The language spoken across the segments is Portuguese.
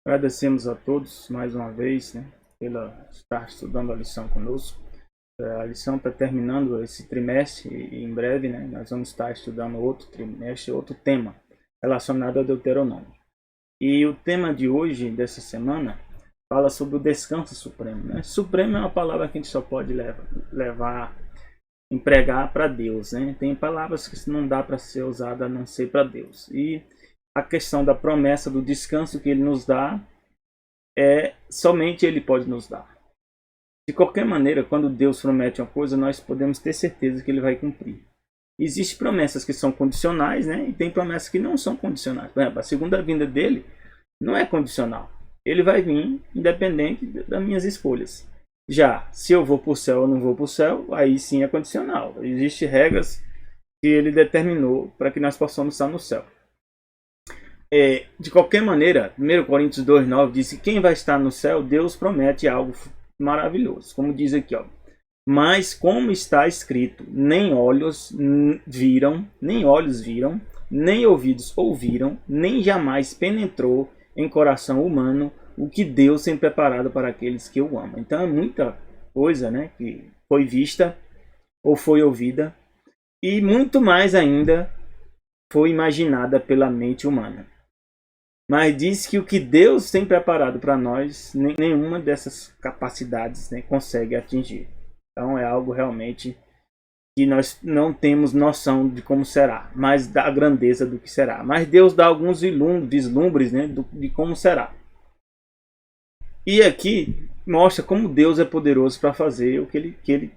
Agradecemos a todos mais uma vez, né, pela estar estudando a lição conosco. A lição está terminando esse trimestre e em breve, né, nós vamos estar estudando outro trimestre, outro tema relacionado ao Deuteronômio. E o tema de hoje, dessa semana, fala sobre o descanso supremo. Né? Supremo é uma palavra que a gente só pode empregar para Deus. Né? Tem palavras que não dá para ser usada a não ser para Deus. E a questão da promessa do descanso que ele nos dá, somente ele pode nos dar. De qualquer maneira, quando Deus promete uma coisa, nós podemos ter certeza que ele vai cumprir. Existem promessas que são condicionais, né? E tem promessas que não são condicionais. Por exemplo, a segunda vinda dele não é condicional. Ele vai vir independente das minhas escolhas. Já, se eu vou para o céu ou não vou para o céu, aí sim é condicional. Existem regras que ele determinou para que nós possamos estar no céu. De qualquer maneira, 1 Coríntios 2,9 diz que quem vai estar no céu, Deus promete algo maravilhoso. Como diz aqui, ó. Mas como está escrito, nem olhos viram, nem ouvidos ouviram, nem jamais penetrou em coração humano o que Deus tem preparado para aqueles que o amam. Então é muita coisa, né, que foi vista ou foi ouvida, e muito mais ainda foi imaginada pela mente humana. Mas diz que o que Deus tem preparado para nós, nenhuma dessas capacidades, né, consegue atingir. Então é algo realmente que nós não temos noção de como será, mas da grandeza do que será. Mas Deus dá alguns vislumbres, né, de como será. E aqui mostra como Deus é poderoso para fazer o que ele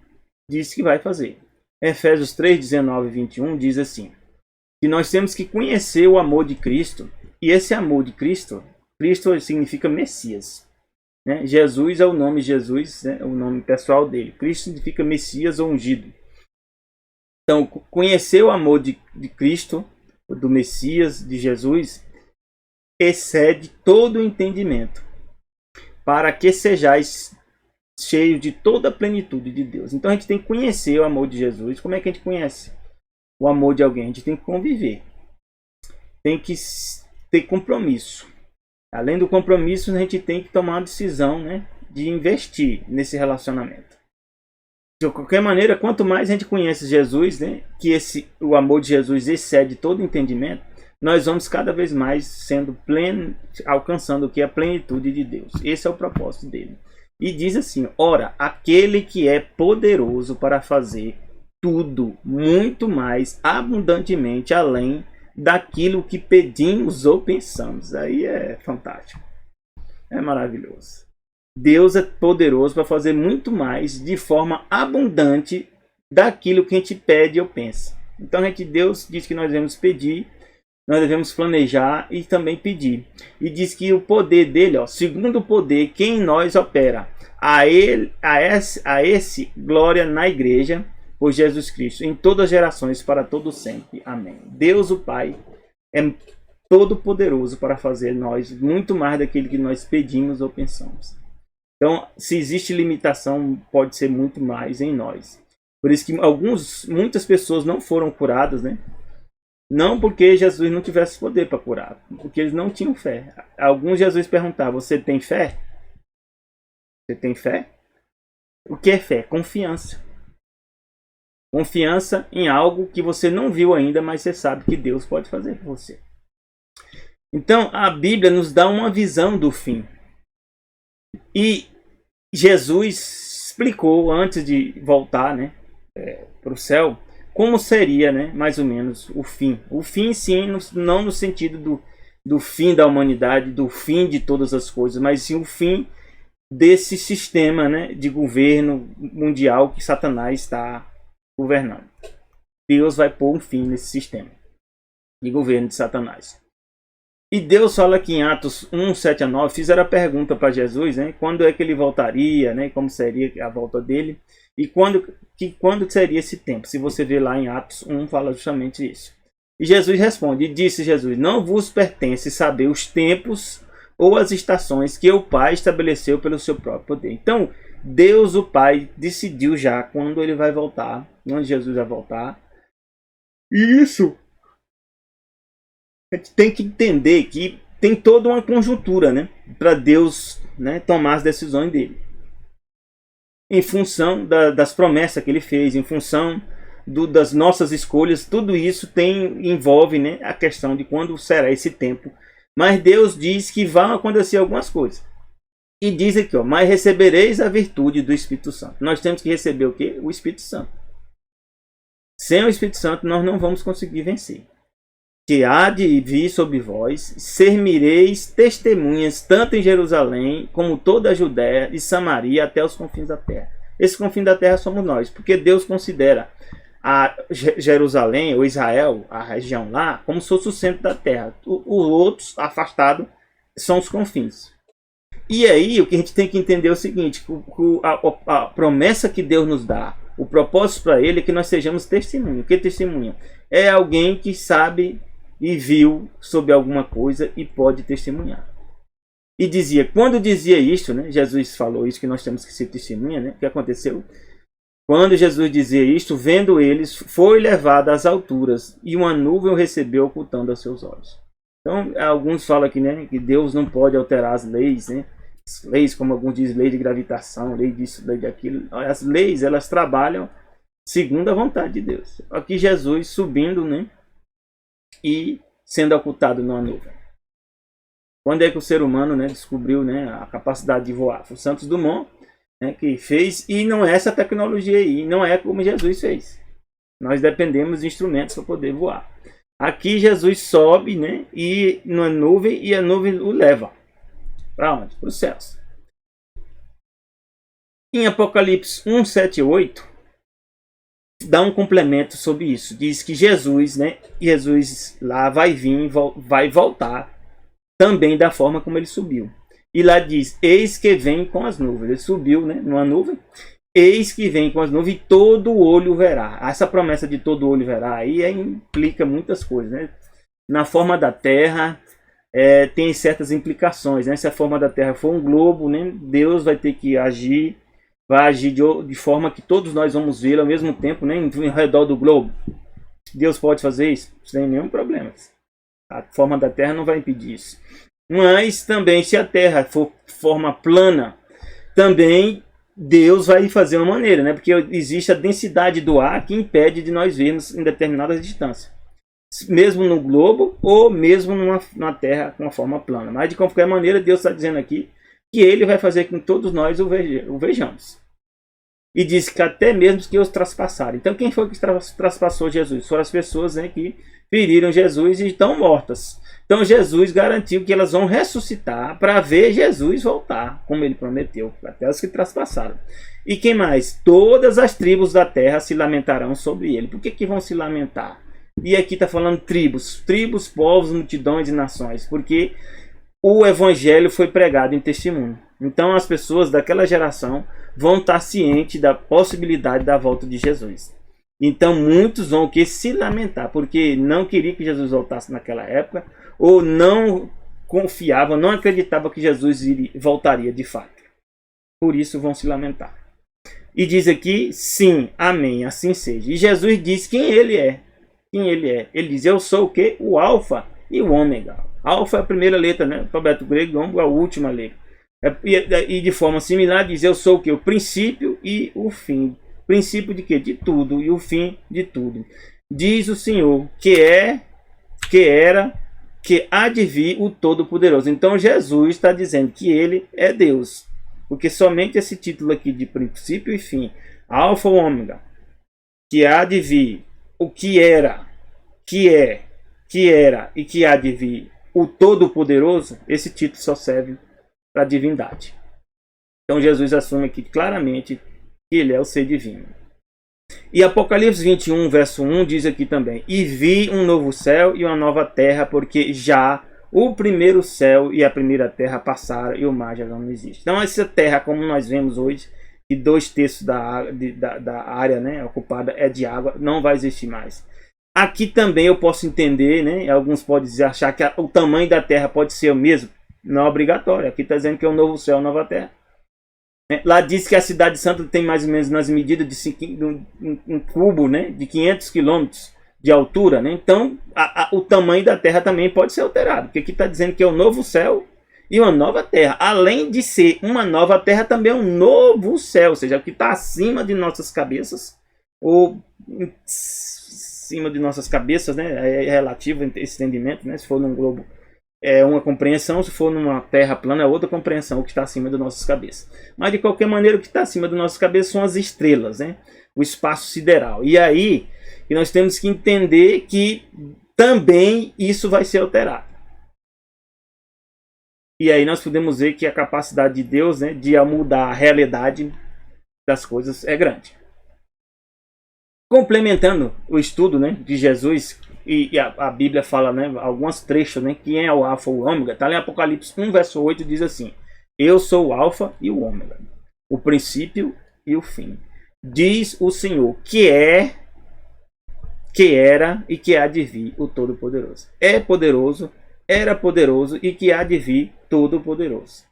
disse que vai fazer. Efésios 3, 19 e 21 diz assim, que nós temos que conhecer o amor de Cristo. E esse amor de Cristo, Cristo significa Messias. Né? Jesus é o nome Jesus, né? É o nome pessoal dele. Cristo significa Messias ou ungido. Então, conhecer o amor de Cristo, do Messias, de Jesus, excede todo o entendimento, para que sejais cheios de toda a plenitude de Deus. Então a gente tem que conhecer o amor de Jesus. Como é que a gente conhece o amor de alguém? A gente tem que conviver. Tem que ter compromisso. Além do compromisso, a gente tem que tomar uma decisão, né, de investir nesse relacionamento. De qualquer maneira, quanto mais a gente conhece Jesus, né, que o amor de Jesus excede todo entendimento, nós vamos cada vez mais sendo alcançando o que é a plenitude de Deus. Esse é o propósito dele. E diz assim, ora, aquele que é poderoso para fazer tudo, muito mais abundantemente além daquilo que pedimos ou pensamos. Aí é fantástico. É maravilhoso. Deus é poderoso para fazer muito mais de forma abundante daquilo que a gente pede ou pensa. Então Deus diz que nós devemos pedir, nós devemos planejar e também pedir. E diz que o poder dele, segundo o poder que em nós opera, a esse glória na igreja, por Jesus Cristo, em todas as gerações, para todo sempre. Amém. Deus o Pai é todo poderoso para fazer nós muito mais daquilo que nós pedimos ou pensamos. Então, se existe limitação, pode ser muito mais em nós. Por isso que muitas pessoas não foram curadas, né? Não porque Jesus não tivesse poder para curar, porque eles não tinham fé. Alguns Jesus perguntava, você tem fé? Você tem fé? O que é fé? Confiança. Confiança em algo que você não viu ainda, mas você sabe que Deus pode fazer por você. Então, a Bíblia nos dá uma visão do fim. E Jesus explicou, antes de voltar, né, para o céu, como seria, né, mais ou menos o fim. O fim, sim, não no sentido do fim da humanidade, do fim de todas as coisas, mas sim o fim desse sistema, né, de governo mundial que Satanás está governando. Deus vai pôr um fim nesse sistema de governo de Satanás. E Deus fala aqui em Atos 1, 7 a 9, fizeram a pergunta para Jesus, né, quando é que ele voltaria, né, como seria a volta dele, e quando seria esse tempo. Se você ver lá em Atos 1, fala justamente isso. E Jesus responde, e disse Jesus, não vos pertence saber os tempos ou as estações que o Pai estabeleceu pelo seu próprio poder. Então, Deus, o Pai, decidiu já quando ele vai voltar, quando Jesus vai voltar. E isso a gente tem que entender que tem toda uma conjuntura, né, para Deus, né, tomar as decisões dele. Em função das promessas que ele fez, em função das nossas escolhas, tudo isso envolve, né, a questão de quando será esse tempo. Mas Deus diz que vão acontecer algumas coisas. E diz aqui, ó, mas recebereis a virtude do Espírito Santo. Nós temos que receber o quê? O Espírito Santo. Sem o Espírito Santo nós não vamos conseguir vencer. Que há de vir sobre vós, ser-me-eis testemunhas, tanto em Jerusalém, como toda a Judéia e Samaria, até os confins da terra. Esse confim da terra somos nós, porque Deus considera a Jerusalém, ou Israel, a região lá, como se fosse o centro da terra. Os outros, afastados, são os confins. E aí, o que a gente tem que entender é o seguinte, a promessa que Deus nos dá, o propósito para ele é que nós sejamos testemunho. O que é testemunho? É alguém que sabe e viu sobre alguma coisa e pode testemunhar. E dizia, quando dizia isto, né, Jesus falou isso, que nós temos que ser testemunha, né, o que aconteceu? Quando Jesus dizia isto, vendo eles, foi levado às alturas e uma nuvem o recebeu ocultando aos seus olhos. Então, alguns falam aqui, né, que Deus não pode alterar as leis, né? As leis, como alguns dizem, lei de gravitação, lei disso, lei daquilo. As leis, elas trabalham segundo a vontade de Deus. Aqui Jesus subindo, né, e sendo ocultado numa nuvem. Quando é que o ser humano, né, descobriu, né, a capacidade de voar? Foi o Santos Dumont, né, que fez, e não é essa tecnologia aí, não é como Jesus fez. Nós dependemos de instrumentos para poder voar. Aqui Jesus sobe, né, e numa nuvem, e a nuvem o leva. Para onde? Para os céus. Em Apocalipse 1, 7 e 8, dá um complemento sobre isso. Diz que Jesus, né, Jesus lá vai vir, vai voltar também da forma como ele subiu. E lá diz, eis que vem com as nuvens. Ele subiu, né, numa nuvem. Eis que vem com as nuvens e todo olho verá. Essa promessa de todo olho verá aí implica muitas coisas, né? Na forma da terra, tem certas implicações, né? Se a forma da terra for um globo, né, Deus vai ter que agir, vai agir de forma que todos nós vamos ver ao mesmo tempo, né, ao redor do globo. Deus pode fazer isso sem nenhum problema. A forma da terra não vai impedir isso. Mas também, se a terra for forma plana, também Deus vai fazer uma maneira, né? Porque existe a densidade do ar que impede de nós vermos em determinadas distâncias. Mesmo no globo ou mesmo numa terra com uma forma plana. Mas de qualquer maneira, Deus está dizendo aqui que ele vai fazer com que todos nós o vejamos. E diz que até mesmo que os traspassaram. Então quem foi que traspassou Jesus? Foram as pessoas, né, que feriram Jesus e estão mortas. Então Jesus garantiu que elas vão ressuscitar para ver Jesus voltar, como ele prometeu, até os que traspassaram. E quem mais? Todas as tribos da terra se lamentarão sobre ele. Por que vão se lamentar? E aqui está falando tribos, povos, multidões e nações, porque o evangelho foi pregado em testemunho. Então as pessoas daquela geração vão estar cientes da possibilidade da volta de Jesus. Então muitos vão se lamentar, porque não queriam que Jesus voltasse naquela época, ou não confiavam, não acreditavam que Jesus voltaria de fato. Por isso vão se lamentar. E diz aqui, sim, amém, assim seja. E Jesus diz quem ele é. Quem ele é? Ele diz, eu sou o quê? O alfa e o ômega. Alfa é a primeira letra, né? Alfabeto grego, ômega é a última letra. E de forma similar diz, eu sou o quê? O princípio e o fim. Princípio de quê? De tudo. E o fim de tudo. Diz o Senhor, que é, que era, que há de vir o Todo-Poderoso. Então Jesus está dizendo que ele é Deus. Porque somente esse título aqui de princípio e fim, alfa e ômega, que há de vir, o que era, que é, que era e que há de vir o Todo-Poderoso, esse título só serve para a divindade. Então Jesus assume aqui claramente que ele é o ser divino. E Apocalipse 21, verso 1 diz aqui também, e vi um novo céu e uma nova terra, porque já o primeiro céu e a primeira terra passaram e o mar já não existe. Então essa terra, como nós vemos hoje, que 2/3 da área, né, ocupada é de água, não vai existir mais. Aqui também eu posso entender, né, alguns podem achar que o tamanho da terra pode ser o mesmo. Não é obrigatório. Aqui está dizendo que é um novo céu, uma nova terra. Lá diz que a cidade santa tem mais ou menos nas medidas de um cubo, né, de 500 quilômetros. de altura, né? Então o tamanho da terra também pode ser alterado, porque aqui está dizendo que é um novo céu e uma nova terra. Além de ser uma nova terra, também é um novo céu, ou seja, o que está acima de nossas cabeças, ou em cima de nossas cabeças, né? É relativo esse entendimento, né? Se for num globo é uma compreensão, se for numa terra plana é outra compreensão, o que está acima das nossas cabeças. Mas de qualquer maneira, o que está acima das nossas cabeças são as estrelas, né? O espaço sideral. E aí nós temos que entender que também isso vai ser alterado. E aí nós podemos ver que a capacidade de Deus, né, de mudar a realidade das coisas é grande. Complementando o estudo, né, de Jesus, e a Bíblia fala, né, alguns trechos, né, quem é o Alfa e o Ômega. Está lá em Apocalipse 1, verso 8, diz assim: eu sou o Alfa e o Ômega, o princípio e o fim. Diz o Senhor, que era e que há de vir, o Todo-Poderoso. É poderoso, era poderoso e que há de vir, Todo-Poderoso.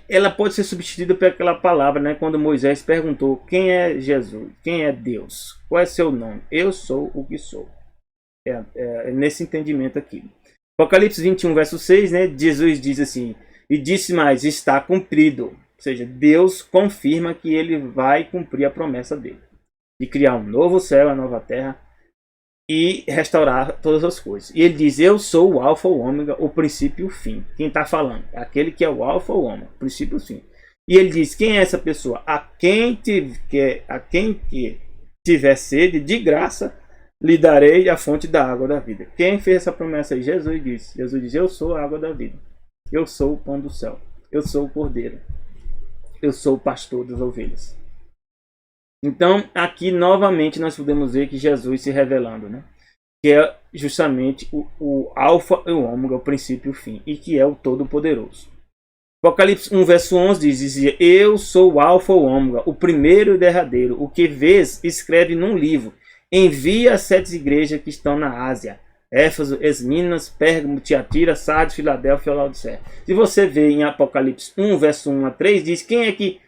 Ela pode ser substituída por aquela palavra, né, quando Moisés perguntou: quem é Jesus? Quem é Deus? Qual é seu nome? Eu sou o que sou. É nesse entendimento aqui. Apocalipse 21, verso 6, né, Jesus diz assim: e disse mais, está cumprido. Ou seja, Deus confirma que ele vai cumprir a promessa dele de criar um novo céu, uma nova terra e restaurar todas as coisas. E ele diz: eu sou o Alfa e o Ômega, o princípio e o fim. Quem está falando? Aquele que é o Alfa e o Ômega, o princípio e o fim. E ele diz: quem é essa pessoa? A quem tiver sede, de graça lhe darei a fonte da água da vida. Quem fez essa promessa aí? Jesus disse. Jesus diz: eu sou a água da vida. Eu sou o pão do céu. Eu sou o cordeiro. Eu sou o pastor das ovelhas. Então, aqui novamente nós podemos ver que Jesus se revelando, né? Que é justamente o Alfa e o Ômega, o princípio e o fim, e que é o Todo-Poderoso. Apocalipse 1, verso 11 dizia: eu sou o Alfa e o Ômega, o primeiro e o derradeiro, o que vês, escreve num livro, envia as 7 igrejas que estão na Ásia: Éfeso, Esminas, Pérgamo, Tiatira, Sardes, Filadélfia e Laodiceia. Se você vê em Apocalipse 1, verso 1 a 3, diz: quem é que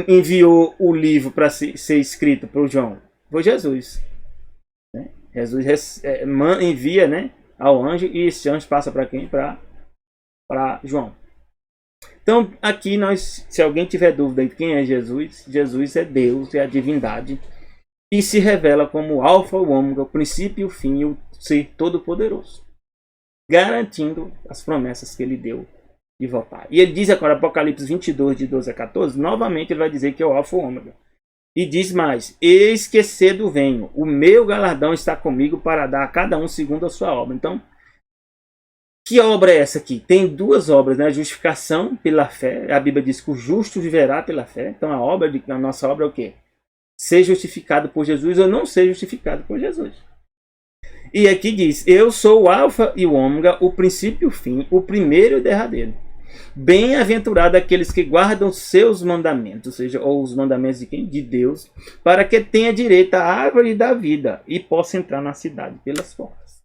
enviou o livro para ser escrito para o João? Foi Jesus. Jesus envia, né, ao anjo, e esse anjo passa para quem? Para João. Então aqui se alguém tiver dúvida de quem é Jesus, Jesus é Deus, é a divindade, e se revela como o Alfa, o Ômega, o princípio e o fim, e o ser todo-poderoso, garantindo as promessas que ele deu de voltar. E ele diz agora, Apocalipse 22, de 12 a 14, novamente ele vai dizer que é o Alfa e o Ômega. E diz mais: eis que cedo venho, o meu galardão está comigo para dar a cada um segundo a sua obra. Então, que obra é essa aqui? Tem 2 obras, né? A justificação pela fé. A Bíblia diz que o justo viverá pela fé. Então a nossa obra é o quê? Ser justificado por Jesus ou não ser justificado por Jesus. E aqui diz: eu sou o Alfa e o Ômega, o princípio e o fim, o primeiro e o derradeiro. Bem-aventurado aqueles que guardam seus mandamentos, ou seja, ou os mandamentos de quem? De Deus, para que tenha direito à árvore da vida e possa entrar na cidade pelas portas.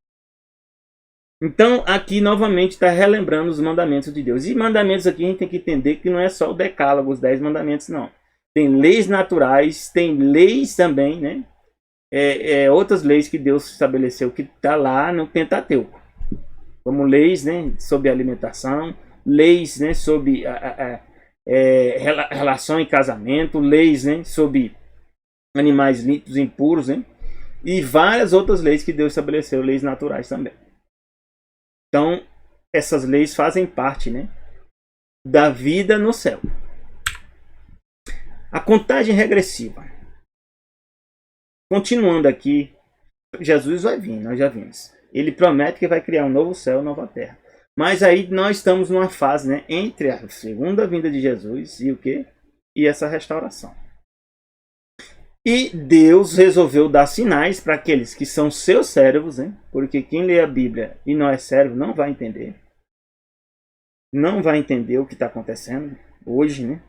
Então, aqui novamente está relembrando os mandamentos de Deus. E mandamentos aqui a gente tem que entender que não é só o decálogo, os 10 mandamentos, não. Tem leis naturais, tem leis também, né? Outras leis que Deus estabeleceu que está lá no Pentateuco. Como leis, né, sobre alimentação, leis, né, sobre relação em casamento, leis, né, sobre animais limpos e impuros, né, e várias outras leis que Deus estabeleceu, leis naturais também. Então, essas leis fazem parte, né, da vida no céu. A contagem regressiva. Continuando aqui, Jesus vai vir, nós já vimos. Ele promete que vai criar um novo céu, uma nova terra. Mas aí nós estamos numa fase, né, entre a segunda vinda de Jesus e o quê? E essa restauração. E Deus resolveu dar sinais para aqueles que são seus servos, né? Porque quem lê a Bíblia e não é servo não vai entender. Não vai entender o que está acontecendo hoje, né?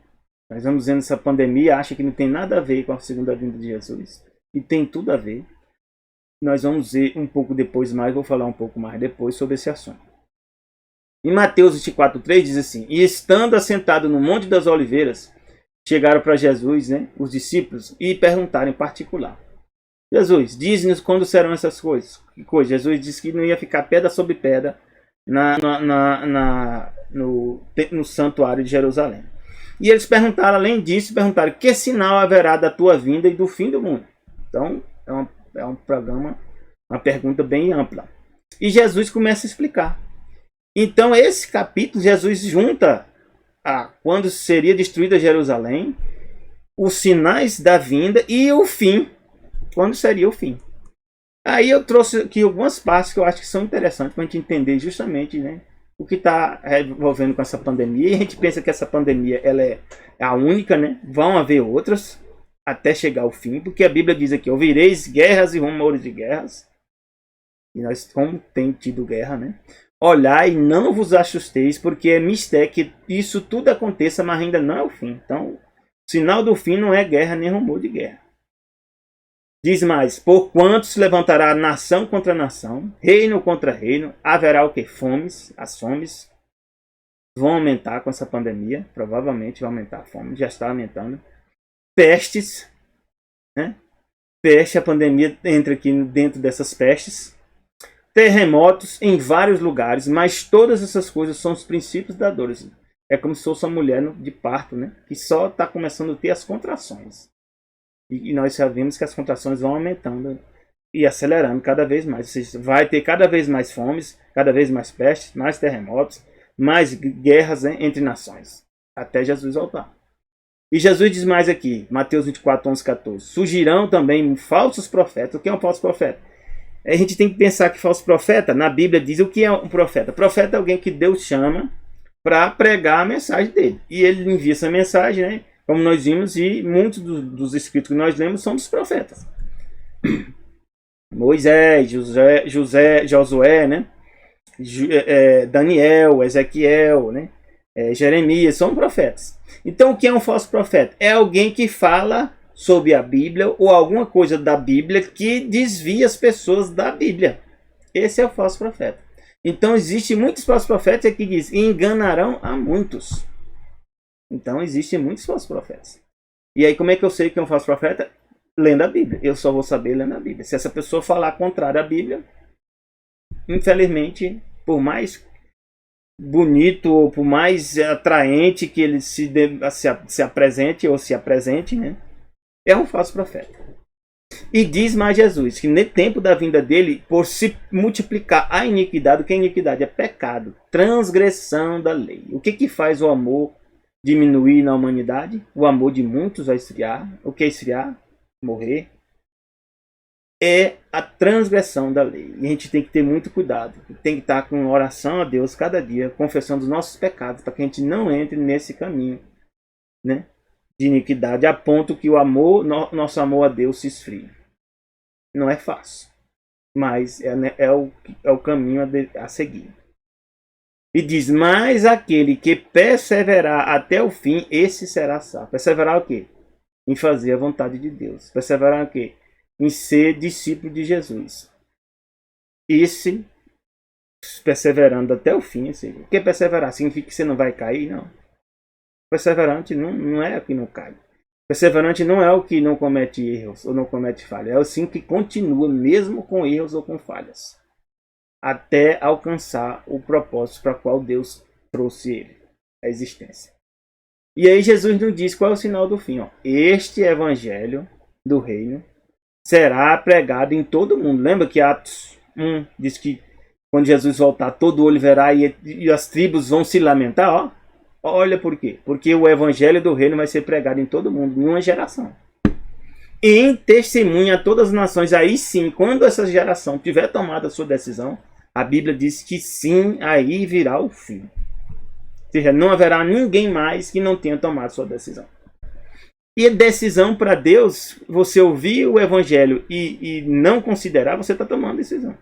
Nós vamos vendo essa pandemia, acha que não tem nada a ver com a segunda vinda de Jesus. E tem tudo a ver. Nós vamos ver um pouco depois mais, vou falar um pouco mais depois sobre esse assunto. Em Mateus 24:3 diz assim: e estando assentado no Monte das Oliveiras, chegaram para Jesus, né, os discípulos, e perguntaram em particular: Jesus, diz-nos quando serão essas coisas. Que coisa? Jesus disse que não ia ficar pedra sobre pedra no santuário de Jerusalém. E eles perguntaram, além disso, perguntaram: que sinal haverá da tua vinda e do fim do mundo? Então, é um programa, uma pergunta bem ampla. E Jesus começa a explicar. Então, esse capítulo, Jesus junta quando seria destruída Jerusalém, os sinais da vinda e o fim, quando seria o fim. Aí eu trouxe aqui algumas partes que eu acho que são interessantes para a gente entender justamente, né, o que está envolvendo com essa pandemia. E a gente pensa que essa pandemia ela é a única, né? Vão haver outras até chegar ao fim, porque a Bíblia diz aqui: ouvireis guerras e rumores de guerras. E nós, como tem tido guerra, né? Olhai e não vos assusteis, porque é mistério que isso tudo aconteça, mas ainda não é o fim. Então, o sinal do fim não é guerra nem rumor de guerra. Diz mais: porquanto se levantará nação contra nação, reino contra reino, haverá o que? Fomes. As fomes vão aumentar com essa pandemia, provavelmente vai aumentar a fome, já está aumentando. Pestes, né? Peste, a pandemia entra aqui dentro dessas pestes. Terremotos em vários lugares, mas todas essas coisas são os princípios da dor. É como se fosse uma mulher de parto, né? Que só está começando a ter as contrações. E nós já vimos que as contrações vão aumentando e acelerando cada vez mais. Ou seja, vai ter cada vez mais fomes, cada vez mais pestes, mais terremotos, mais guerras, né, entre nações, até Jesus voltar. E Jesus diz mais aqui, Mateus 24, 11, 14. Surgirão também falsos profetas. O que é um falso profeta? A gente tem que pensar que falso profeta, na Bíblia diz o que é um profeta. Profeta é alguém que Deus chama para pregar a mensagem dele. E ele envia essa mensagem, né? Como nós vimos, e muitos dos escritos que nós lemos são dos profetas. Moisés, Josué, né? Daniel, Ezequiel, né? Jeremias, são profetas. Então, o que é um falso profeta? É alguém que fala sobre a Bíblia ou alguma coisa da Bíblia que desvia as pessoas da Bíblia. Esse é o falso profeta. Então, existem muitos falsos profetas que dizem: enganarão a muitos. Então, existem muitos falsos profetas. E aí, como é que eu sei que é um falso profeta? Lendo a Bíblia. Eu só vou saber lendo a Bíblia. Se essa pessoa falar contrário à Bíblia, infelizmente, por mais bonito ou por mais atraente que ele se apresente ou se apresente, né? É um falso profeta. E diz mais Jesus que no tempo da vinda dele, por se multiplicar a iniquidade, o que é iniquidade? É pecado, transgressão da lei. O que faz o amor diminuir na humanidade? O amor de muitos vai esfriar. O que é esfriar? Morrer. É a transgressão da lei. E a gente tem que ter muito cuidado. Tem que estar com oração a Deus cada dia, confessando os nossos pecados, para que a gente não entre nesse caminho, né, de iniquidade, a ponto que o amor, nosso amor a Deus se esfrie. Não é fácil, mas é o caminho a seguir. E diz: mas aquele que perseverar até o fim, esse será salvo. Perseverar o quê? Em fazer a vontade de Deus. Perseverar o quê? Em ser discípulo de Jesus. Esse, perseverando até o fim, assim, o que perseverar? Significa que você não vai cair? Não. Perseverante não é o que não cai. Perseverante não é o que não comete erros ou não comete falhas. É o sim que continua mesmo com erros ou com falhas, até alcançar o propósito para o qual Deus trouxe ele, a existência. E aí Jesus nos diz qual é o sinal do fim. Este evangelho do reino será pregado em todo o mundo. Lembra que Atos 1 diz que quando Jesus voltar, todo olho verá e as tribos vão se lamentar? Olha por quê. Porque o evangelho do reino vai ser pregado em todo mundo, em uma geração. Em testemunha a todas as nações. Aí sim, quando essa geração tiver tomado a sua decisão, a Bíblia diz que sim, aí virá o fim. Ou seja, não haverá ninguém mais que não tenha tomado sua decisão. E a decisão para Deus, você ouvir o evangelho e não considerar, você está tomando decisão.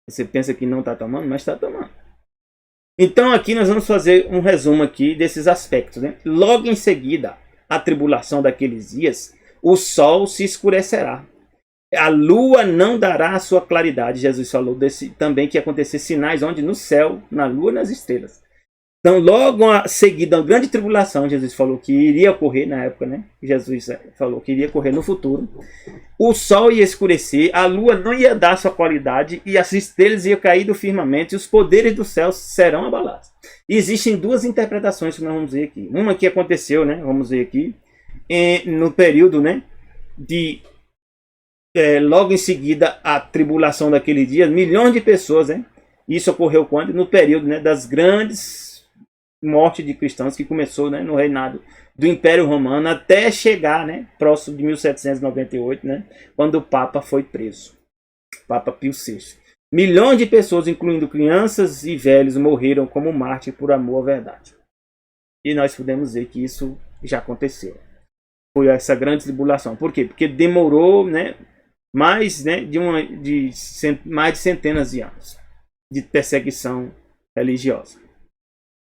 Você pensa que não está tomando, mas está tomando. Então aqui nós vamos fazer um resumo aqui desses aspectos, né? Logo em seguida, a tribulação daqueles dias, o sol se escurecerá. A lua não dará a sua claridade. Jesus falou também que ia acontecer sinais onde? No céu, na lua e nas estrelas. Então, logo a seguir da grande tribulação, Jesus falou que iria ocorrer na época, né? Jesus falou que iria ocorrer no futuro. O sol ia escurecer, a lua não ia dar sua qualidade e as estrelas iam cair do firmamento e os poderes do céu serão abalados. E existem duas interpretações que nós vamos ver aqui. Uma que aconteceu, né? Vamos ver aqui, no período, né? Logo em seguida a tribulação daquele dia, milhões de pessoas, né? Isso ocorreu quando? No período, né, das grandes morte de cristãos que começou, né, no reinado do Império Romano até chegar, né, próximo de 1798, né, quando o Papa foi preso, Papa Pio VI. Milhões de pessoas, incluindo crianças e velhos, morreram como mártir por amor à verdade. E nós podemos ver que isso já aconteceu. Foi essa grande tribulação. Por quê? Porque demorou, né, mais, né, mais de centenas de anos de perseguição religiosa.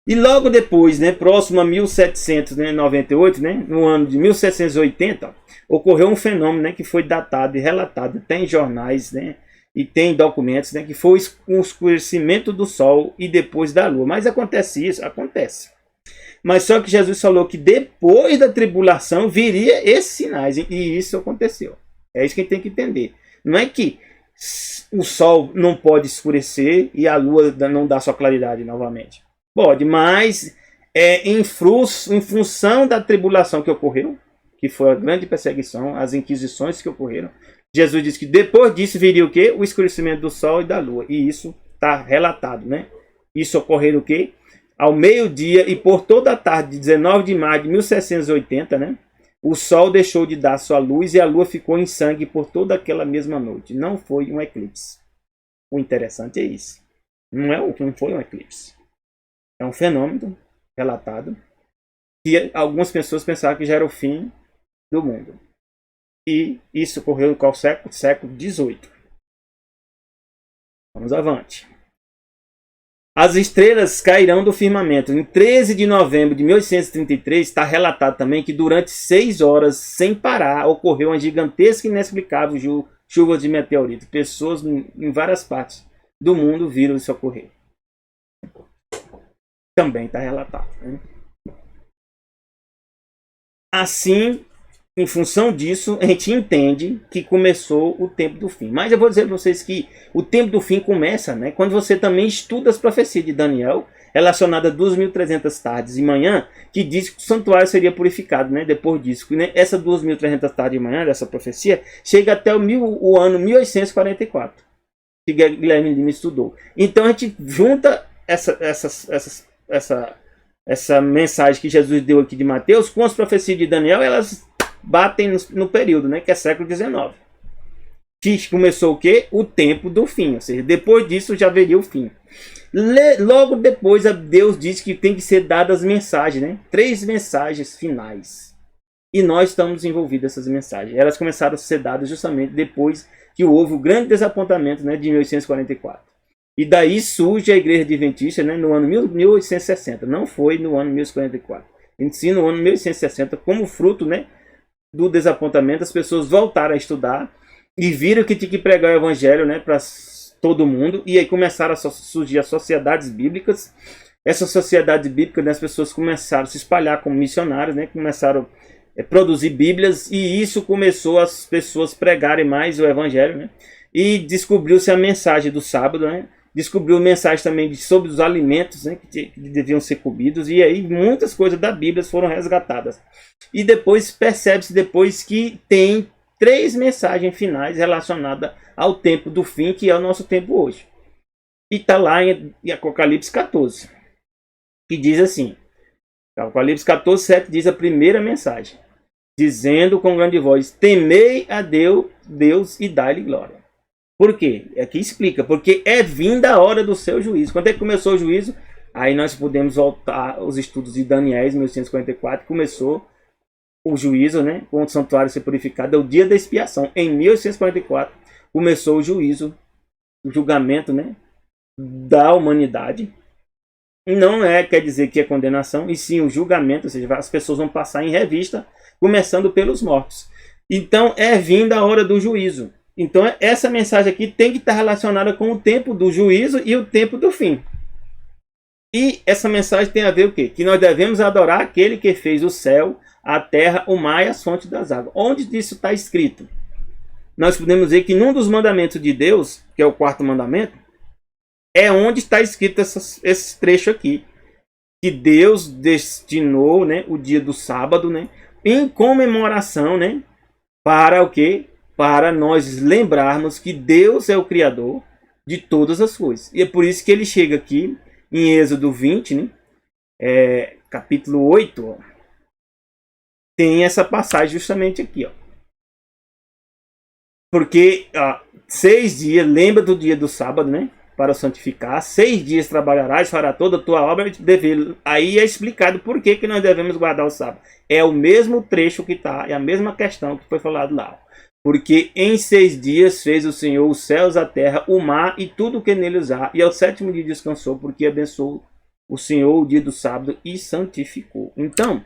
E logo depois, né, próximo a 1798, né, no ano de 1780, ocorreu um fenômeno, né, que foi datado e relatado, tem jornais, né, e tem documentos, né, que foi o escurecimento do sol e depois da lua. Mas acontece isso? Acontece. Mas só que Jesus falou que depois da tribulação viria esses sinais, e isso aconteceu. É isso que a gente tem que entender. Não é que o sol não pode escurecer e a lua não dá sua claridade novamente. Pode, mas em função da tribulação que ocorreu, que foi a grande perseguição, as inquisições que ocorreram, Jesus disse que depois disso viria o quê? O escurecimento do sol e da lua. E isso está relatado, né? Isso ocorreu o quê? Ao meio-dia e por toda a tarde de 19 de maio de 1780, né? O sol deixou de dar sua luz e a lua ficou em sangue por toda aquela mesma noite. Não foi um eclipse. O interessante é isso. Não foi um eclipse. É um fenômeno relatado que algumas pessoas pensavam que já era o fim do mundo. E isso ocorreu em qual século? Século XVIII. Vamos avante. As estrelas cairão do firmamento. Em 13 de novembro de 1833, está relatado também que durante 6 horas, sem parar, ocorreu uma gigantesca e inexplicável chuva de meteoritos. Pessoas em várias partes do mundo viram isso ocorrer. Também está relatado, né? Assim, em função disso, a gente entende que começou o tempo do fim. Mas eu vou dizer para vocês que o tempo do fim começa, né, quando você também estuda as profecias de Daniel, relacionadas a 2.300 tardes e manhã, que diz que o santuário seria purificado, né, depois disso. Né, essa 2.300 tardes e manhã, dessa profecia, chega até o ano 1844, que Guilherme Lima estudou. Então a gente junta essa mensagem que Jesus deu aqui de Mateus com as profecias de Daniel, elas batem no período, né, que é século XIX. Que começou o quê? O tempo do fim. Ou seja, depois disso já veria o fim. Logo depois, Deus diz que tem que ser dadas mensagens, né? 3 mensagens finais. E nós estamos envolvidos nessas mensagens. Elas começaram a ser dadas justamente depois que houve o grande desapontamento, né, de 1844. E daí surge a Igreja Adventista, né, no ano 1860. Não foi no ano 1844. Sim, no ano 1860, como fruto, né, do desapontamento, as pessoas voltaram a estudar e viram que tinha que pregar o Evangelho, né, para todo mundo. E aí começaram a surgir as sociedades bíblicas. Essas sociedades bíblicas, né, as pessoas começaram a se espalhar como missionários, né, começaram a produzir Bíblias. E isso começou as pessoas pregarem mais o Evangelho. Né, e descobriu-se a mensagem do sábado, né. Descobriu mensagem também sobre os alimentos, né, que deviam ser comidos. E aí muitas coisas da Bíblia foram resgatadas. E depois percebe-se depois que tem 3 mensagens finais relacionadas ao tempo do fim, que é o nosso tempo hoje. E está lá em Apocalipse 14, que diz assim. Apocalipse 14, 7 diz a primeira mensagem. Dizendo com grande voz, temei a Deus e dai-lhe glória. Por quê? Aqui explica, porque é vinda a hora do seu juízo. Quando é que começou o juízo? Aí nós podemos voltar aos estudos de Daniel, 1844, começou o juízo, né, com o santuário ser purificado, é o dia da expiação. Em 1844 começou o juízo, o julgamento, né, da humanidade. Não quer dizer que é condenação, e sim o julgamento, ou seja, as pessoas vão passar em revista, começando pelos mortos. Então é vinda a hora do juízo. Então essa mensagem aqui tem que estar relacionada com o tempo do juízo e o tempo do fim. E essa mensagem tem a ver o quê? Que nós devemos adorar aquele que fez o céu, a terra, o mar e as fontes das águas. Onde isso está escrito? Nós podemos dizer que num dos mandamentos de Deus, que é o quarto mandamento, é onde está escrito esse trecho aqui. Que Deus destinou, né, o dia do sábado, né, em comemoração, né, para o quê? Para nós lembrarmos que Deus é o Criador de todas as coisas. E é por isso que ele chega aqui em Êxodo 20, né, capítulo 8, ó, tem essa passagem justamente aqui, ó. Porque 6 dias, lembra do dia do sábado, né? Para santificar, 6 dias trabalharás, fará toda a tua obra. Aí é explicado por que nós devemos guardar o sábado. É o mesmo trecho que está, é a mesma questão que foi falado lá. Porque em 6 dias fez o Senhor os céus, a terra, o mar e tudo o que neles há. E ao 7º dia descansou, porque abençoou o Senhor o dia do sábado e santificou. Então,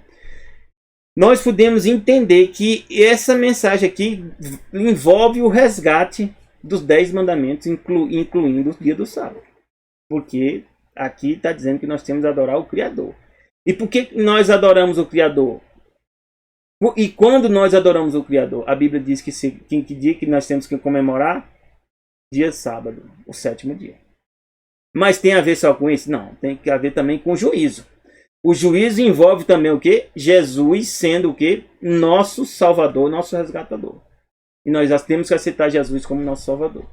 nós podemos entender que essa mensagem aqui envolve o resgate dos 10 mandamentos, incluindo o dia do sábado. Porque aqui está dizendo que nós temos que adorar o Criador. E por que nós adoramos o Criador? E quando nós adoramos o Criador? A Bíblia diz que dia que nós temos que comemorar? Dia sábado, o 7º dia. Mas tem a ver só com isso? Não, tem que haver também com juízo. O juízo envolve também o quê? Jesus sendo o quê? Nosso Salvador, nosso resgatador. E nós já temos que aceitar Jesus como nosso Salvador.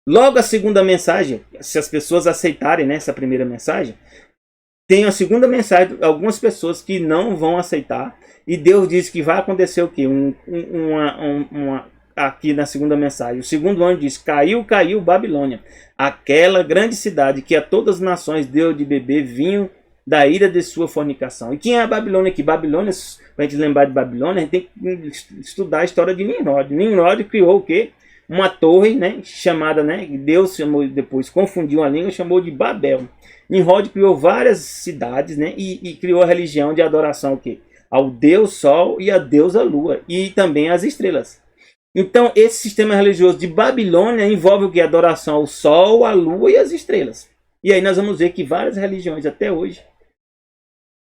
Logo a segunda mensagem, se as pessoas aceitarem, né, essa primeira mensagem, tem a segunda mensagem, algumas pessoas que não vão aceitar. E Deus diz que vai acontecer o quê? Aqui na segunda mensagem. O segundo anjo diz, caiu Babilônia. Aquela grande cidade que a todas as nações deu de beber vinho da ira de sua fornicação. E quem é a Babilônia aqui? Babilônia, para a gente lembrar de Babilônia, a gente tem que estudar a história de Nimrod. Nimrod criou o quê? Uma torre, né, chamada, né, Deus chamou depois, confundiu a língua, chamou de Babel. Nimrod criou várias cidades, né, e criou a religião de adoração o quê? Ao Deus Sol e a deusa Lua, e também as estrelas. Então, esse sistema religioso de Babilônia envolve o que? Adoração ao Sol, à Lua e às estrelas. E aí nós vamos ver que várias religiões até hoje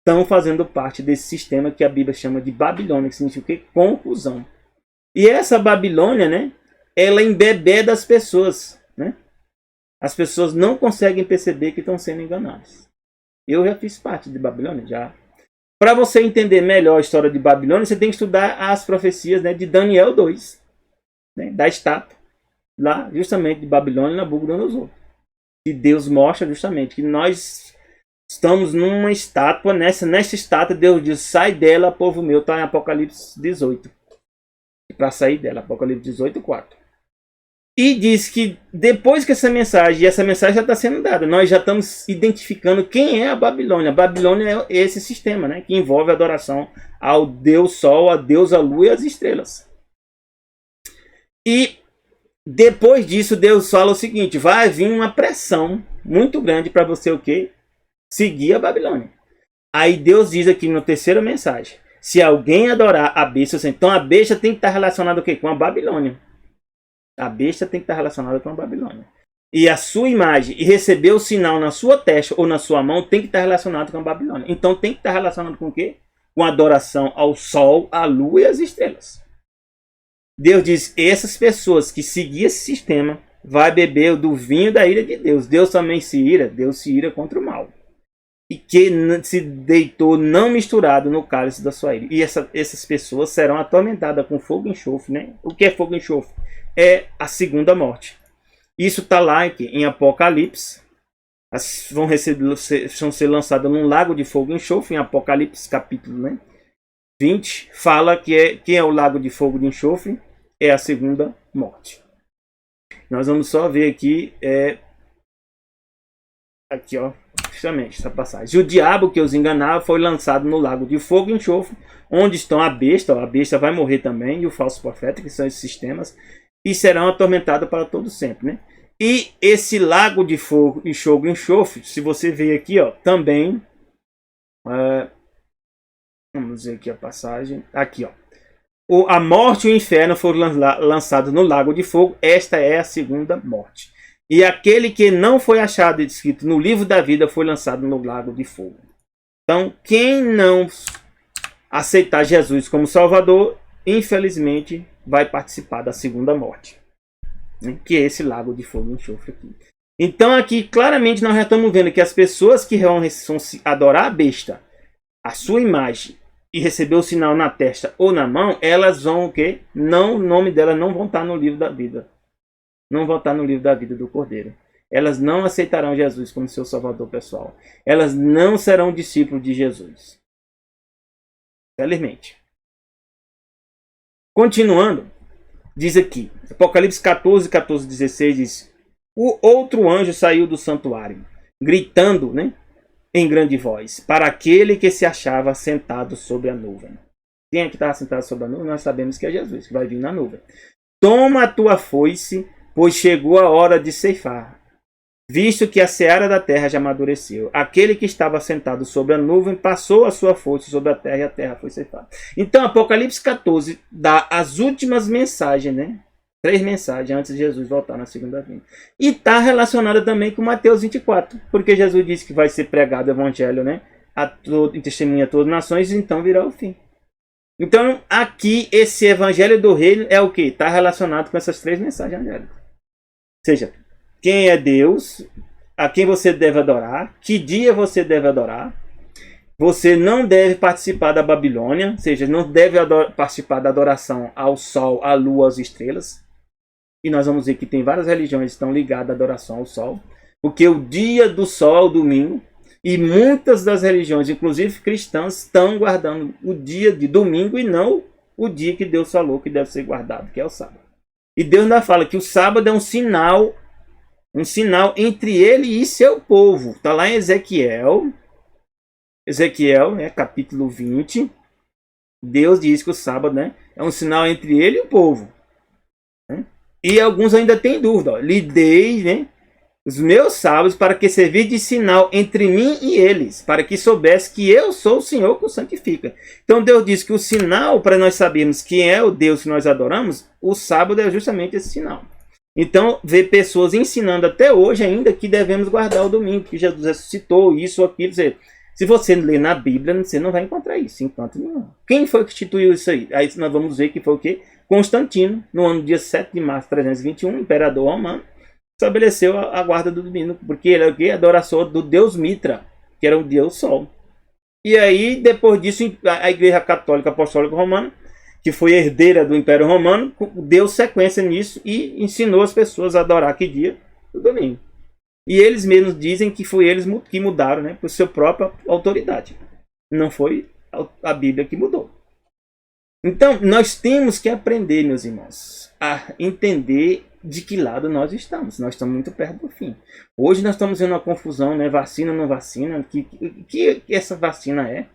estão fazendo parte desse sistema que a Bíblia chama de Babilônia, que significa o quê? Confusão. E essa Babilônia, né, ela embebeda as pessoas, né? As pessoas não conseguem perceber que estão sendo enganadas. Eu já fiz parte de Babilônia, já. Para você entender melhor a história de Babilônia, você tem que estudar as profecias, né, de Daniel 2, né, da estátua, lá justamente de Babilônia e Nabucodonosor. E Deus mostra justamente que nós estamos numa estátua, nessa estátua Deus diz, sai dela, povo meu, está em Apocalipse 18. Para sair dela, Apocalipse 18, 4. E diz que depois que essa mensagem já está sendo dada, nós já estamos identificando quem é a Babilônia. A Babilônia é esse sistema, né, que envolve a adoração ao Deus Sol, a deusa Lua e as estrelas. E depois disso Deus fala o seguinte, vai vir uma pressão muito grande para você o quê? Seguir a Babilônia. Aí Deus diz aqui na terceira mensagem, se alguém adorar a besta, então a besta tem que estar relacionada o quê? Com a Babilônia. A besta tem que estar relacionada com a Babilônia. E a sua imagem e receber o sinal na sua testa ou na sua mão tem que estar relacionado com a Babilônia. Então tem que estar relacionado com o quê? Com a adoração ao Sol, à Lua e às estrelas. Deus diz, essas pessoas que seguem esse sistema vai beber do vinho da ira de Deus. Deus também se ira, Deus se ira contra o mal. E que se deitou não misturado no cálice da sua ira. E essas pessoas serão atormentadas com fogo e enxofre, né? O que é fogo e enxofre? É a segunda morte. Isso está lá aqui, em Apocalipse. Vão ser lançadas num lago de fogo e enxofre, em Apocalipse capítulo, né, 20. Fala que quem é o lago de fogo e enxofre? É a segunda morte. Nós vamos só ver aqui. Aqui, ó. Justamente essa passagem. E o diabo que os enganava foi lançado no lago de fogo e enxofre, onde estão a besta. Ó, a besta vai morrer também, e o falso profeta, que são esses sistemas, e serão atormentados para todo sempre, né? E esse lago de fogo e enxofre, se você ver aqui, ó, também, vamos ver aqui a passagem, aqui, ó, a morte e o inferno foram lançados no lago de fogo. Esta é a segunda morte. E aquele que não foi achado escrito no livro da vida foi lançado no lago de fogo. Então, quem não aceitar Jesus como Salvador, infelizmente, vai participar da segunda morte, né? Que é esse lago de fogo e enxofre aqui. Então, aqui, claramente, nós já estamos vendo que as pessoas que vão adorar a besta, a sua imagem, e receber o sinal na testa ou na mão, elas vão o quê? Não, o nome delas não vão estar no livro da vida. Não vão estar no livro da vida do Cordeiro. Elas não aceitarão Jesus como seu Salvador pessoal. Elas não serão discípulos de Jesus. Felizmente. Continuando, diz aqui, Apocalipse 14, 14, 16, diz: o outro anjo saiu do santuário, gritando, né, em grande voz, para aquele que se achava sentado sobre a nuvem. Quem é que estava sentado sobre a nuvem? Nós sabemos que é Jesus, que vai vir na nuvem. Toma a tua foice, pois chegou a hora de ceifar, visto que a seara da terra já amadureceu. Aquele que estava sentado sobre a nuvem passou a sua foice sobre a terra e a terra foi ceifada. Então, Apocalipse 14 dá as últimas mensagens, né? 3 mensagens antes de Jesus voltar na segunda vinda. E está relacionada também com Mateus 24, porque Jesus disse que vai ser pregado o evangelho, né, em testemunha a todas as nações, e então virá o fim. Então, aqui, esse evangelho do reino é o que? Está relacionado com essas 3 mensagens angélicas. Ou seja, quem é Deus, a quem você deve adorar, que dia você deve adorar. Você não deve participar da Babilônia, ou seja, não deve participar da adoração ao sol, à lua, às estrelas. E nós vamos ver que tem várias religiões que estão ligadas à adoração ao sol, porque o dia do sol é o domingo, e muitas das religiões, inclusive cristãs, estão guardando o dia de domingo e não o dia que Deus falou que deve ser guardado, que é o sábado. E Deus ainda fala que o sábado é um sinal entre ele e seu povo. Está lá em Ezequiel, né, capítulo 20. Deus diz que o sábado, né, é um sinal entre ele e o povo. Né? E alguns ainda têm dúvida. Ó. Lhe dei, né, os meus sábados para que servir de sinal entre mim e eles, para que soubesse que eu sou o Senhor que o santifica. Então Deus diz que o sinal para nós sabermos quem é o Deus que nós adoramos, o sábado é justamente esse sinal. Então, ver pessoas ensinando até hoje ainda que devemos guardar o domingo, que Jesus ressuscitou, isso ou aquilo. Se você ler na Bíblia, você não vai encontrar isso em canto nenhum. Quem foi que instituiu isso aí? Aí nós vamos ver que foi o quê? Constantino, no ano dia 7 de março de 321, imperador romano, estabeleceu a guarda do domingo, porque ele era o quê? Adorador do deus Mitra, que era o deus Sol. E aí, depois disso, a Igreja Católica Apostólica Romana, que foi herdeira do Império Romano, deu sequência nisso e ensinou as pessoas a adorar que dia? O domingo. E eles mesmos dizem que foi eles que mudaram, né, por sua própria autoridade. Não foi a Bíblia que mudou. Então, nós temos que aprender, meus irmãos, a entender de que lado nós estamos. Nós estamos muito perto do fim. Hoje nós estamos vendo uma confusão, né, vacina ou não vacina, que essa vacina é.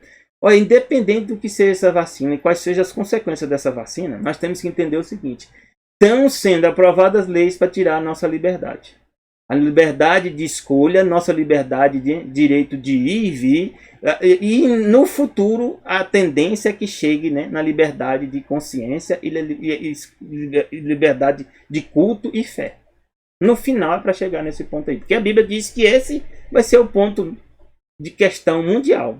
Olha, independente do que seja essa vacina e quais sejam as consequências dessa vacina, nós temos que entender o seguinte: estão sendo aprovadas leis para tirar a nossa liberdade. A liberdade de escolha, nossa liberdade de direito de ir e vir. E no futuro, a tendência é que chegue, né, na liberdade de consciência e liberdade de culto e fé. No final é para chegar nesse ponto aí. Porque a Bíblia diz que esse vai ser o ponto de questão mundial.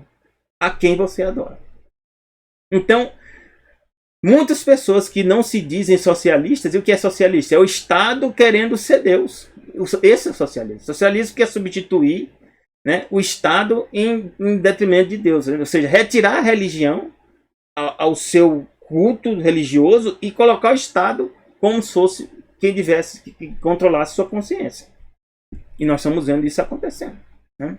A quem você adora. Então, muitas pessoas que não se dizem socialistas, e o que é socialista? É o Estado querendo ser Deus. Esse é o socialismo. O socialismo quer substituir, né, o Estado em detrimento de Deus. Ou seja, retirar a religião ao seu culto religioso e colocar o Estado como se fosse quem que controlasse sua consciência. E nós estamos vendo isso acontecendo, né?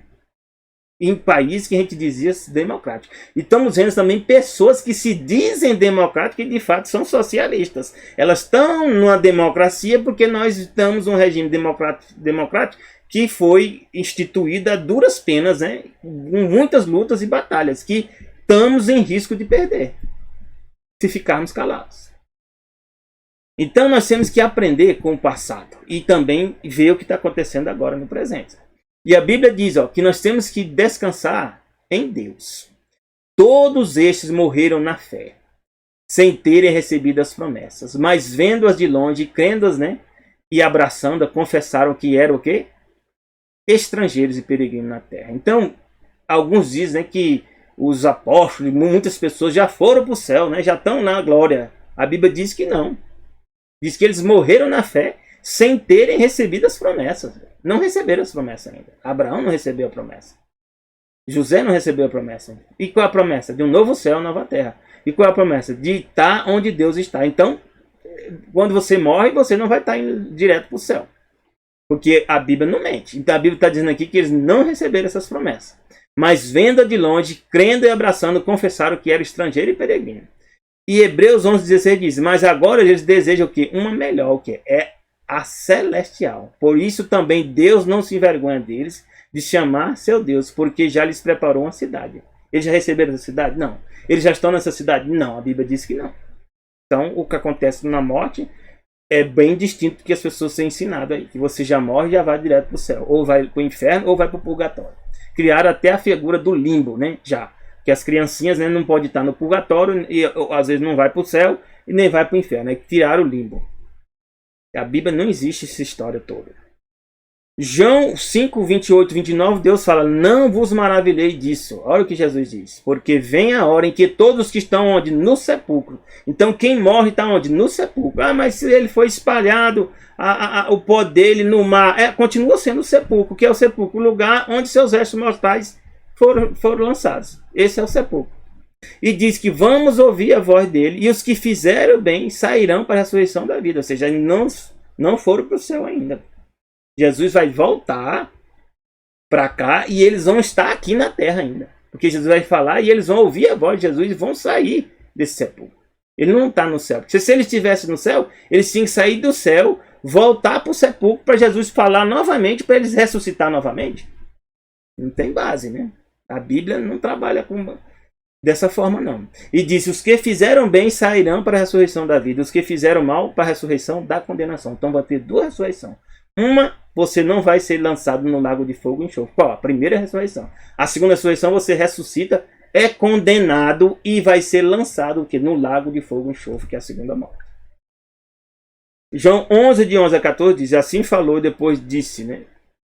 Em países que a gente dizia democrático. E estamos vendo também pessoas que se dizem democráticas e de fato são socialistas. Elas estão numa democracia porque nós estamos num regime democrático que foi instituído a duras penas, né, com muitas lutas e batalhas, que estamos em risco de perder se ficarmos calados. Então nós temos que aprender com o passado e também ver o que está acontecendo agora no presente. E a Bíblia diz, ó, que nós temos que descansar em Deus. Todos estes morreram na fé, sem terem recebido as promessas, mas vendo-as de longe, crendo-as, né, e abraçando-a, confessaram que eram o quê? Estrangeiros e peregrinos na terra. Então, alguns dizem, né, que os apóstolos, muitas pessoas já foram para o céu, né, já estão na glória. A Bíblia diz que não. Diz que eles morreram na fé sem terem recebido as promessas. Não receberam as promessas ainda. Abraão não recebeu a promessa. José não recebeu a promessa. E qual é a promessa? De um novo céu e nova terra. E qual é a promessa? De estar onde Deus está. Então, quando você morre, você não vai estar indo direto para o céu. Porque a Bíblia não mente. Então a Bíblia está dizendo aqui que eles não receberam essas promessas. Mas vendo de longe, crendo e abraçando, confessaram que era estrangeiro e peregrino. E Hebreus 11,16 diz, mas agora eles desejam o quê? Uma melhor, o quê? É a celestial. Por isso também Deus não se envergonha deles, de chamar seu Deus, porque já lhes preparou uma cidade. Eles já receberam essa cidade? Não. Eles já estão nessa cidade? Não. A Bíblia diz que não. Então, o que acontece na morte é bem distinto do que as pessoas têm ensinado aí. Que você já morre e já vai direto para o céu. Ou vai para o inferno ou vai para o purgatório. Criaram até a figura do limbo, né? Já. Que as criancinhas, né, não podem estar no purgatório e às vezes não vai para o céu e nem vai para o inferno. É que tiraram o limbo. A Bíblia não existe essa história toda. João 5, 28, 29, Deus fala, não vos maravilhei disso. Olha o que Jesus diz. Porque vem a hora em que todos que estão onde? No sepulcro. Então quem morre está onde? No sepulcro. Ah, mas se ele foi espalhado, o pó dele no mar, continua sendo o sepulcro, que é o sepulcro, o lugar onde seus restos mortais foram lançados. Esse é o sepulcro. E diz que vamos ouvir a voz dele, e os que fizeram bem sairão para a ressurreição da vida. Ou seja, não foram para o céu ainda. Jesus vai voltar para cá e eles vão estar aqui na terra ainda. Porque Jesus vai falar e eles vão ouvir a voz de Jesus e vão sair desse sepulcro. Ele não está no céu. Porque se ele estivesse no céu, eles tinham que sair do céu, voltar para o sepulcro para Jesus falar novamente, para eles ressuscitar novamente. Não tem base, né? A Bíblia não trabalha dessa forma, não. E disse, os que fizeram bem sairão para a ressurreição da vida. Os que fizeram mal para a ressurreição da condenação. Então vai ter duas ressurreições. Uma, você não vai ser lançado no lago de fogo e enxofre. Qual? A primeira ressurreição. A segunda ressurreição, você ressuscita, é condenado e vai ser lançado no lago de fogo e enxofre, que é a segunda morte. João 11, de 11 a 14, diz, assim falou e depois disse, né,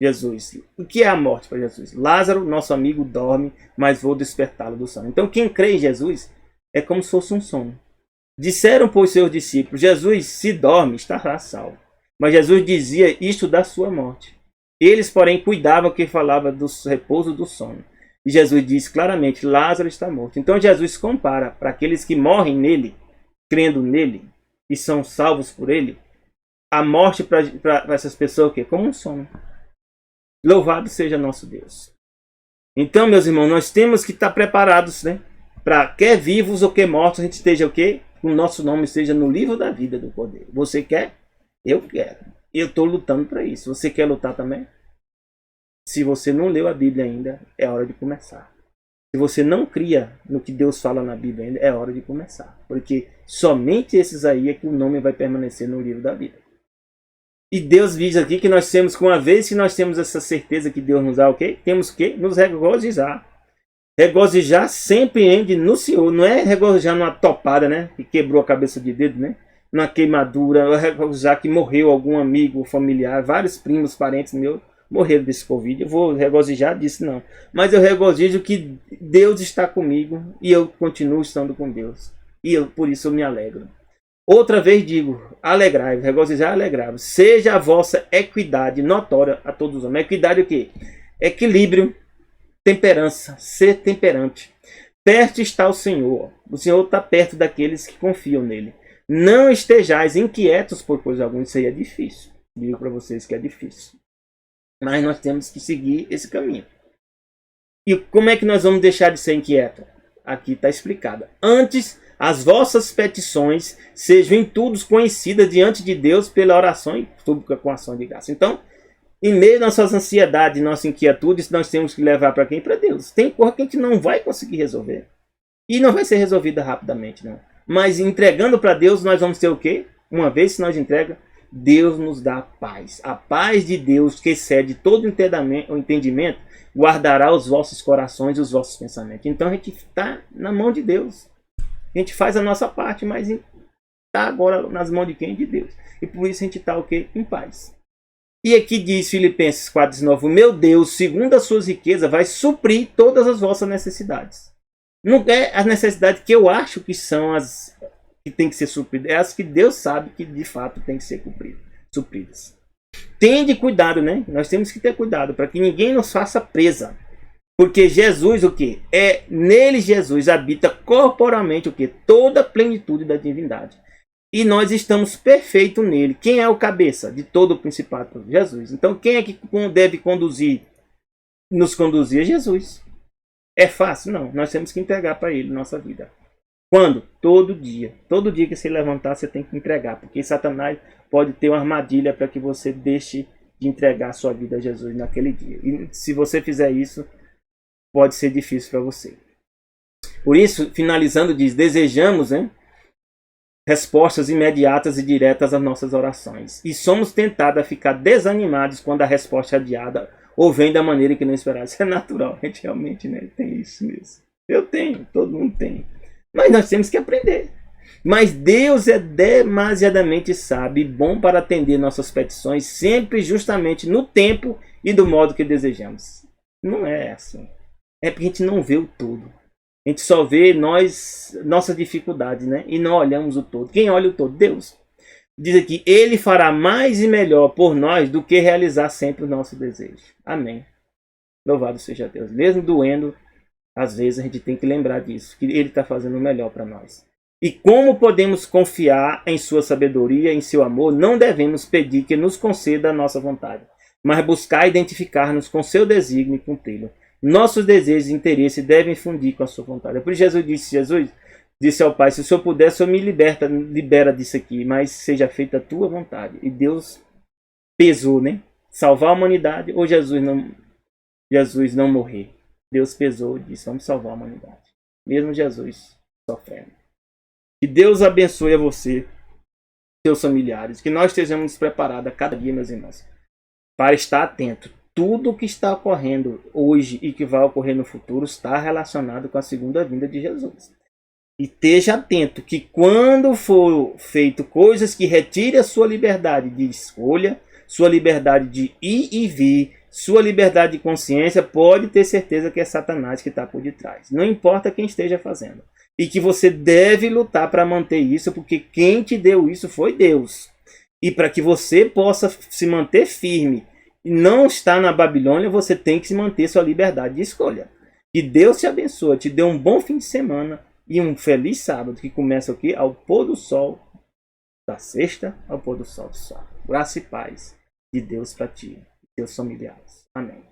Jesus. O que é a morte para Jesus? Lázaro, nosso amigo, dorme, mas vou despertá-lo do sono. Então quem crê em Jesus é como se fosse um sono. Disseram, pois, seus discípulos, Jesus, se dorme, estará salvo. Mas Jesus dizia isto da sua morte. Eles, porém, cuidavam que falava do repouso do sono. E Jesus diz claramente, Lázaro está morto. Então Jesus compara para aqueles que morrem nele, crendo nele, e são salvos por ele, a morte para essas pessoas o quê? Como um sono. Louvado seja nosso Deus. Então, meus irmãos, nós temos que estar preparados, né? Para quer vivos ou quer mortos, a gente esteja o quê? O nosso nome esteja no livro da vida do Cordeiro. Você quer? Eu quero. Eu estou lutando para isso. Você quer lutar também? Se você não leu a Bíblia ainda, é hora de começar. Se você não cria no que Deus fala na Bíblia ainda, é hora de começar. Porque somente esses aí é que o nome vai permanecer no livro da vida. E Deus diz aqui que nós temos, uma vez que nós temos essa certeza que Deus nos dá, o quê? Temos que nos regozijar. Regozijar sempre no Senhor. Não é regozijar numa topada, né? Que quebrou a cabeça de dedo, né? Na queimadura, já que morreu algum amigo, familiar, vários primos, parentes meus morreram desse Covid. Eu vou regozijar disso, não. Mas eu regozijo que Deus está comigo e eu continuo estando com Deus. E por isso eu me alegro. Outra vez digo, alegrai-vos, regozijar, alegrai-vos. Seja a vossa equidade notória a todos os homens. Equidade o quê? Equilíbrio, temperança, ser temperante. Perto está o Senhor. O Senhor está perto daqueles que confiam nele. Não estejais inquietos por coisa alguma. Isso aí é difícil. Digo para vocês que é difícil. Mas nós temos que seguir esse caminho. E como é que nós vamos deixar de ser inquietos? Aqui está explicado. Antes, as vossas petições sejam em tudo conhecidas diante de Deus pela oração pública com ação de graça. Então, em meio às nossas ansiedades, nossas inquietudes, nós temos que levar para quem? Para Deus. Tem coisa que a gente não vai conseguir resolver. E não vai ser resolvida rapidamente, não. Mas entregando para Deus, nós vamos ter o quê? Uma vez que nós entregamos, Deus nos dá paz. A paz de Deus, que excede todo o entendimento, guardará os vossos corações e os vossos pensamentos. Então a gente está na mão de Deus. A gente faz a nossa parte, mas está está agora nas mãos de quem? De Deus. E por isso a gente está o quê? Em paz. E aqui diz Filipenses 4,19, o meu Deus, segundo as suas riquezas, vai suprir todas as vossas necessidades. Não é as necessidades que eu acho que são as que tem que ser supridas, é as que Deus sabe que de fato tem que ser supridas. Tende cuidado, né? Nós temos que ter cuidado para que ninguém nos faça presa. Porque Jesus, o que? Nele Jesus habita corporalmente o que? Toda a plenitude da divindade. E nós estamos perfeitos nele. Quem é o cabeça de todo o principado? Jesus. Então quem é que deve nos conduzir? Jesus. É fácil? Não. Nós temos que entregar para ele nossa vida. Quando? Todo dia. Todo dia que você levantar, você tem que entregar. Porque Satanás pode ter uma armadilha para que você deixe de entregar a sua vida a Jesus naquele dia. E se você fizer isso, pode ser difícil para você. Por isso, finalizando, diz, desejamos, né, respostas imediatas e diretas às nossas orações. E somos tentados a ficar desanimados quando a resposta é adiada ou vem da maneira que não esperávamos. Isso é natural, a gente realmente, né, tem isso mesmo. Eu tenho, todo mundo tem. Mas nós temos que aprender. Mas Deus é demasiadamente sábio e bom para atender nossas petições sempre justamente no tempo e do modo que desejamos. Não é assim. É porque a gente não vê o todo. A gente só vê nossas dificuldades, né? E não olhamos o todo. Quem olha o todo? Deus. Diz aqui, Ele fará mais e melhor por nós do que realizar sempre o nosso desejo. Amém. Louvado seja Deus. Mesmo doendo, às vezes a gente tem que lembrar disso, que Ele está fazendo o melhor para nós. E como podemos confiar em sua sabedoria, em seu amor, não devemos pedir que nos conceda a nossa vontade, mas buscar identificar-nos com seu desígnio e cumpri-lo. Nossos desejos e interesses devem fundir com a sua vontade. Por isso Jesus disse ao Pai, se o Senhor puder, o Senhor me libera disso aqui, mas seja feita a tua vontade. E Deus pesou, né? Salvar a humanidade ou Jesus não morrer. Deus pesou e disse, vamos salvar a humanidade. Mesmo Jesus sofrendo. Que Deus abençoe a você, seus familiares. Que nós estejamos preparados a cada dia, meus irmãos, para estar atento. Tudo o que está ocorrendo hoje e que vai ocorrer no futuro está relacionado com a segunda vinda de Jesus. E esteja atento que quando for feito coisas que retirem a sua liberdade de escolha, sua liberdade de ir e vir, sua liberdade de consciência, pode ter certeza que é Satanás que está por detrás. Não importa quem esteja fazendo. E que você deve lutar para manter isso, porque quem te deu isso foi Deus. E para que você possa se manter firme e não estar na Babilônia, você tem que se manter sua liberdade de escolha. Que Deus te abençoe, te dê um bom fim de semana e um feliz sábado, que começa aqui ao pôr do sol da sexta ao pôr do sol do sábado. Graça e paz de Deus para ti e teus familiares. Amém.